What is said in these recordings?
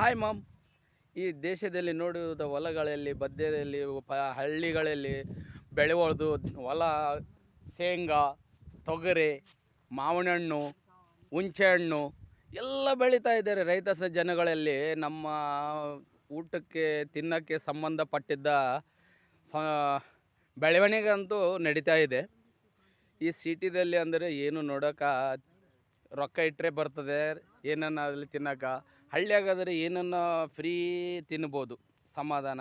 Hi ma'am. ಈ ದೇಶದಲ್ಲಿ ನೋಡುವುದ ಹೊಲಗಳಲ್ಲಿ, ಬದ್ದೆಯಲ್ಲಿ, ಹಳ್ಳಿಗಳಲ್ಲಿ ಬೆಳೆಯುವುದು ಹೊಲ, ಶೇಂಗಾ, ತೊಗರಿ, ಮಾವಿನ ಹಣ್ಣು, ಹುಂಚೆ ಹಣ್ಣು ಎಲ್ಲ ಬೆಳೀತಾ ಇದ್ದಾರೆ ರೈತ ಜನಗಳಲ್ಲಿ. ನಮ್ಮ ಊಟಕ್ಕೆ ತಿನ್ನೋಕ್ಕೆ ಸಂಬಂಧಪಟ್ಟಿದ್ದ ಸ ಬೆಳವಣಿಗೆ ಅಂತೂ ನಡೀತಾ ಇದೆ. ಈ ಸಿಟಿದಲ್ಲಿ ಅಂದರೆ ಏನು ನೋಡೋಕೆ ರೊಕ್ಕ ಇಟ್ಟರೆ ಬರ್ತದೆ, ಏನನ್ನ ಅಲ್ಲಿ ತಿನ್ನೋಕೆ. ಹಳ್ಳಿಯಾಗಾದರೆ ಏನನ್ನ ಫ್ರೀ ತಿನ್ಬೋದು, ಸಮಾಧಾನ.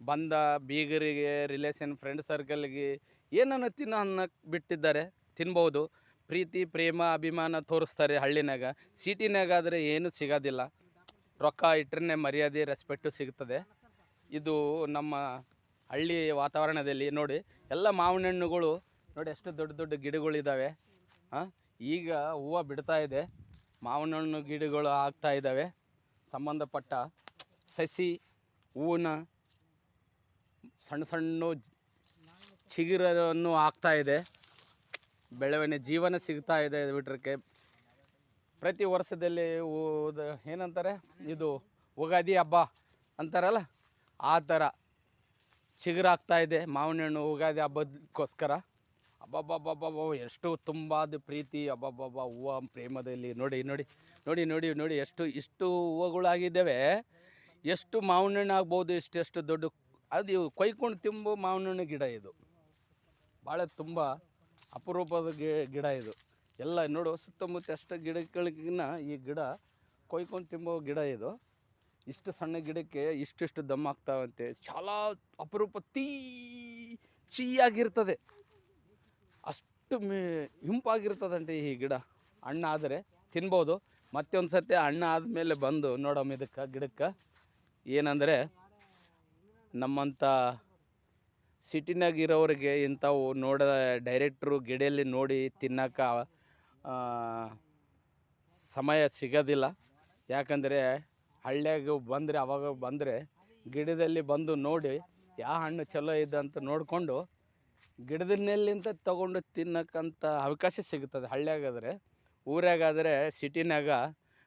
ಬಂದ ಬೀಗರಿಗೆ, ರಿಲೇಷನ್, ಫ್ರೆಂಡ್ ಸರ್ಕಲ್ಗೆ ಏನನ್ನು ತಿನ್ನೋ ಅನ್ನಕ್ಕೆ ಬಿಟ್ಟಿದ್ದಾರೆ, ತಿನ್ಬೋದು. ಪ್ರೀತಿ, ಪ್ರೇಮ, ಅಭಿಮಾನ ತೋರಿಸ್ತಾರೆ ಹಳ್ಳಿನಾಗ. ಸಿಟಿನಾಗಾದರೆ ಏನು ಸಿಗೋದಿಲ್ಲ. ರೊಕ್ಕ ಇಟ್ಟರೆ ಮರ್ಯಾದೆ, ರೆಸ್ಪೆಕ್ಟು ಸಿಗ್ತದೆ. ಇದು ನಮ್ಮ ಹಳ್ಳಿ ವಾತಾವರಣದಲ್ಲಿ ನೋಡಿ, ಎಲ್ಲ ಮಾವಿನ ಹಣ್ಣುಗಳು ನೋಡಿ, ಎಷ್ಟು ದೊಡ್ಡ ದೊಡ್ಡ ಗಿಡಗಳಿದ್ದಾವೆ. ಈಗ ಹೂವು ಬಿಡ್ತಾ ಇದೆ, ಮಾವಿನ ಹಣ್ಣು ಗಿಡಗಳು ಆಗ್ತಾ ಇದ್ದಾವೆ. ಸಂಬಂಧಪಟ್ಟ ಸಸಿ ಹೂವಿನ ಸಣ್ಣ ಸಣ್ಣ ಚಿಗುರನ್ನು ಆಗ್ತಾ ಇದೆ. ಬೆಳವಣಿಗೆ ಜೀವನ ಸಿಗ್ತಾ ಇದೆ ಬಿಟ್ರಕ್ಕೆ. ಪ್ರತಿ ವರ್ಷದಲ್ಲಿ ಏನಂತಾರೆ, ಇದು ಯುಗಾದಿ ಹಬ್ಬ ಅಂತಾರಲ್ಲ, ಆ ಥರ ಚಿಗುರಾಗ್ತಾ ಇದೆ ಮಾವಿನ ಹಣ್ಣು ಯುಗಾದಿ ಹಬ್ಬದಕ್ಕೋಸ್ಕರ. ಅಬ್ಬಬ್ಬಬ್ಬಬ್ಬ ಎಷ್ಟು ತುಂಬಾದ ಪ್ರೀತಿ, ಅಬ್ಬಬ್ಬಬ್ಬ ಹೂವು ಪ್ರೇಮದಲ್ಲಿ ನೋಡಿ ನೋಡಿ ನೋಡಿ ನೋಡಿ ನೋಡಿ ಇಷ್ಟು ಹೂವುಗಳಾಗಿದ್ದಾವೆ. ಎಷ್ಟು ಮಾವಿನ ಹಣ್ಣು ಆಗ್ಬೋದು, ಎಷ್ಟು ದೊಡ್ಡ ಅದು ಕೊಯ್ಕೊಂಡು ತಿಂಬೋ ಮಾವಿನ ಹಣ್ಣು ಗಿಡ ಇದು. ಭಾಳ ತುಂಬ ಅಪರೂಪದ ಗಿಡ ಇದು. ಎಲ್ಲ ನೋಡು, ಸುತ್ತಮುತ್ತ ಅಷ್ಟು ಗಿಡಗಳಿಗಿನ್ನ ಈ ಗಿಡ ಕೊಯ್ಕೊಂಡು ತಿಂಬೋ ಗಿಡ ಇದು. ಇಷ್ಟು ಸಣ್ಣ ಗಿಡಕ್ಕೆ ಇಷ್ಟಿಷ್ಟು ದಮ್ಮಾಗ್ತಾವಂತೆ. చాలా ಅಪರೂಪ ಸಿಹಿಯಾಗಿರ್ತದೆ, ಅಷ್ಟು ಇಂಪಾಗಿರ್ತದಂತೆ ಈ ಗಿಡ. ಹಣ್ಣಾದರೆ ತಿನ್ಬೋದು. ಮತ್ತೆ ಒಂದು ಸತಿ ಹಣ್ಣು ಆದಮೇಲೆ ಬಂದು ನೋಡಮ್ಮ ಇದಕ್ಕೆ ಗಿಡಕ್ಕೆ. ಏನಂದರೆ ನಮ್ಮಂಥ ಸಿಟಿನಾಗಿರೋರಿಗೆ ಇಂಥವು ಡೈರೆಕ್ಟ್ರು ಗಿಡದಲ್ಲಿ ನೋಡಿ ತಿನ್ನೋಕೆ ಸಮಯ ಸಿಗೋದಿಲ್ಲ. ಯಾಕಂದರೆ ಹಳ್ಳಿಯಾಗ ಬಂದರೆ ಗಿಡದಲ್ಲಿ ಬಂದು ನೋಡಿ ಯಾವ ಹಣ್ಣು ಚಲೋ ಇದೆ ಅಂತ ನೋಡಿಕೊಂಡು ಗಿಡದನ್ನೆಲ್ಲಿಂದ ತೊಗೊಂಡು ತಿನ್ನೋಕ್ಕಂಥ ಅವಕಾಶ ಸಿಗುತ್ತದೆ ಹಳ್ಳಿಯಾಗಾದರೆ. ಊರಾಗಾದರೆ ಸಿಟಿನಾಗ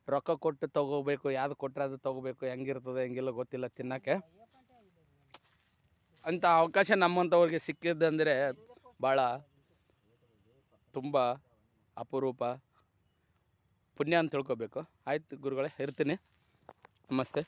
ರೊಕ್ಕ ಕೊಟ್ಟು ತೊಗೋಬೇಕು, ಯಾವುದು ಕೊಟ್ಟರೆ ಅದು ತೊಗೋಬೇಕು. ಹೆಂಗಿರ್ತದೆ ಹೆಂಗಿಲ್ಲ ಗೊತ್ತಿಲ್ಲ ತಿನ್ನೋಕ್ಕೆ. ಅಂಥ ಅವಕಾಶ ನಮ್ಮಂಥವ್ರಿಗೆ ಸಿಕ್ಕಿದ್ದಂದರೆ ಭಾಳ ತುಂಬ ಅಪರೂಪ, ಪುಣ್ಯ ಅಂತ ತಿಳ್ಕೊಬೇಕು. ಆಯ್ತು ಗುರುಗಳೇ, ಇರ್ತೀನಿ. ನಮಸ್ತೆ.